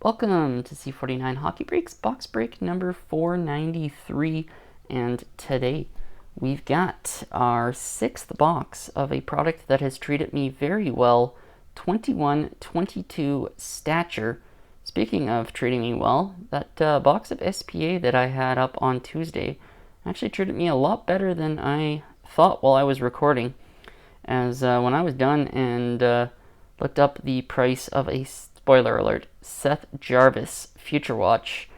Welcome to C49 Hockey Breaks, box break number 493, and today we've got our sixth box of a product that has treated me very well, 21-22 Stature. Speaking of treating me well, that box of SPA that I had up on Tuesday actually treated me a lot better than I thought while I was recording, as when I was done and looked up the price of a, spoiler alert, Seth Jarvis Future Watch,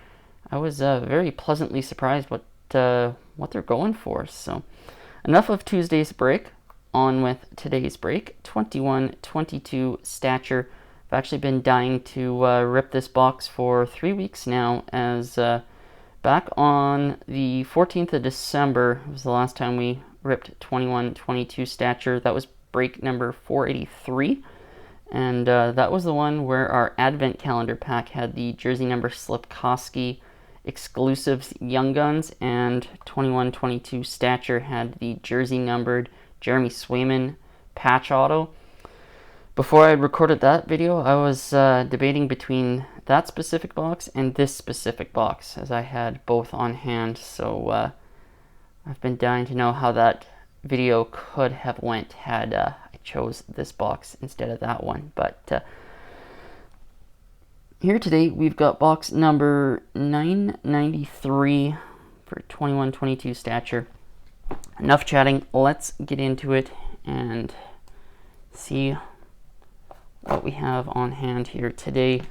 I was very pleasantly surprised what they're going for. So enough of Tuesday's break, on with today's break, 21-22 Stature. I've actually been dying to rip this box for 3 weeks now, as back on the 14th of December was the last time we ripped 21-22 Stature. That was break number 483. And that was the one where our Advent Calendar pack had the jersey number Slipkowski exclusives Young Guns, and 21-22 Stature had the jersey numbered Jeremy Swayman patch auto. Before I recorded that video, I was debating between that specific box and this specific box, as I had both on hand. So I've been dying to know how that video could have went had I chose this box instead of that one. But here today we've got box number 993 for 21-22 Stature. Enough chatting, let's get into it and see what we have on hand here today.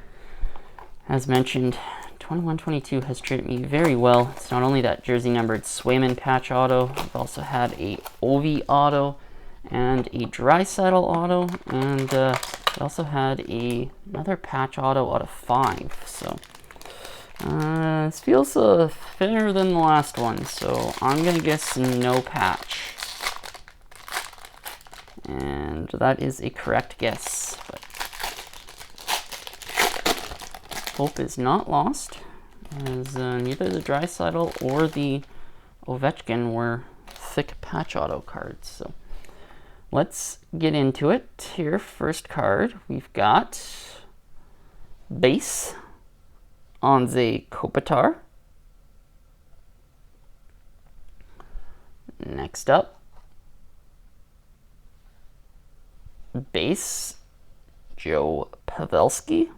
As mentioned, 21-22 has treated me very well. It's not only that jersey numbered Swayman patch auto, we've also had a Ovi auto and a Draisaitl auto, and we also had another patch auto out of 5. So this feels thinner than the last one, so I'm gonna guess no patch, and that is a correct guess. But hope is not lost, as neither the Draisaitl or the Ovechkin were thick patch auto cards. So let's get into it. Here, first card, we've got base Anze Kopitar. Next up, base Joe Pavelski.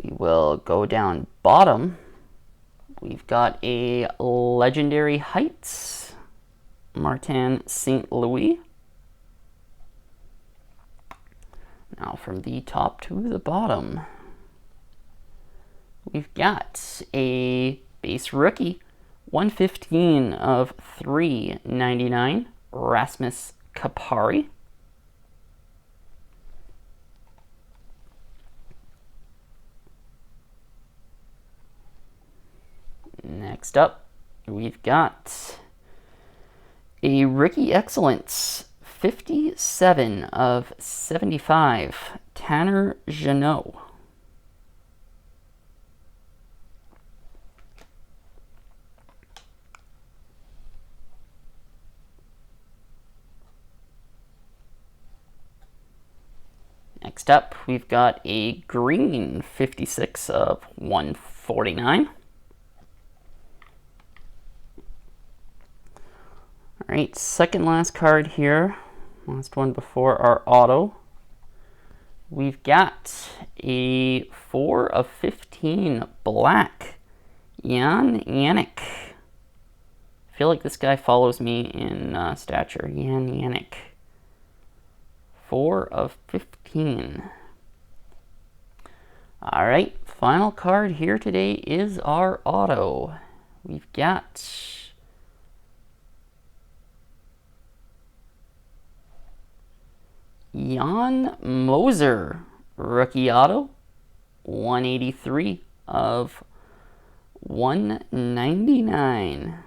We will go down bottom. We've got a Legendary Heights Martin St. Louis. Now from the top to the bottom, we've got a base rookie, 115 of 399, Rasmus Kapari. Next up, we've got a Rookie Excellence, 57 of 75, Tanner Jeannot. Next up, we've got a green 56 of 149. Alright, second last card here, last one before our auto. We've got a 4 of 15 black Jan Yannick. I feel like this guy follows me in Stature. Jan Yannick. 4 of 15. Alright, final card here today is our auto. We've got Jan Moser, rookie auto, 183 of 199.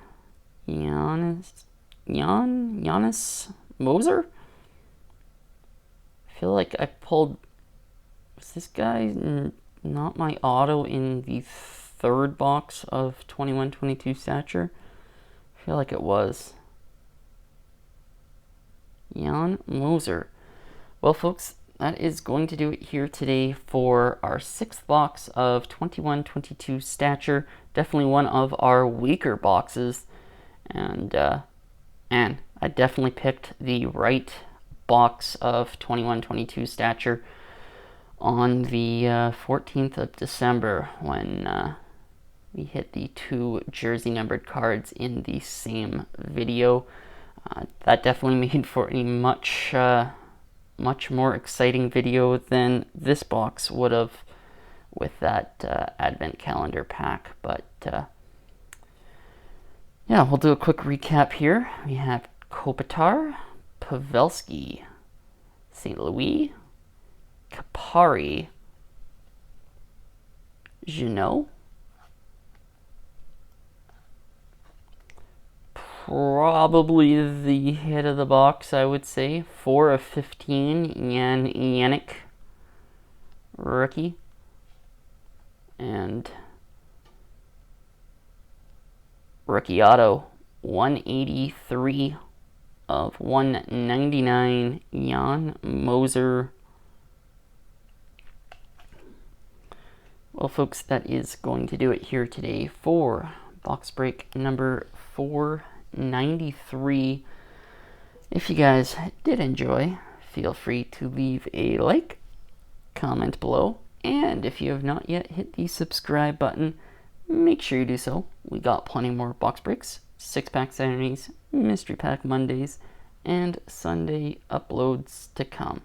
Giannis Moser? I feel like I pulled, was this guy not my auto in the third box of 21-22 Stature? I feel like it was. Jan Moser. Well, folks, that is going to do it here today for our 6th box of 21-22 Stature. Definitely one of our weaker boxes. And, man, I definitely picked the right box of 21-22 Stature on the 14th of December when we hit the 2 jersey numbered cards in the same video. That definitely made for a much more exciting video than this box would have with that advent calendar pack. But yeah, we'll do a quick recap here. We have Kopitar, Pavelski, St. Louis, Kapari, Jeannot, probably the hit of the box, I would say. 4 of 15, Yannick, rookie. And rookie auto, 183 of 199, Jan Moser. Well, folks, that is going to do it here today for box break number 493. If you guys did enjoy, feel free to leave a like, comment below, and if you have not yet hit the subscribe button, make sure you do so. We got plenty more box breaks, 6-pack Saturdays, mystery pack Mondays, and Sunday uploads to come.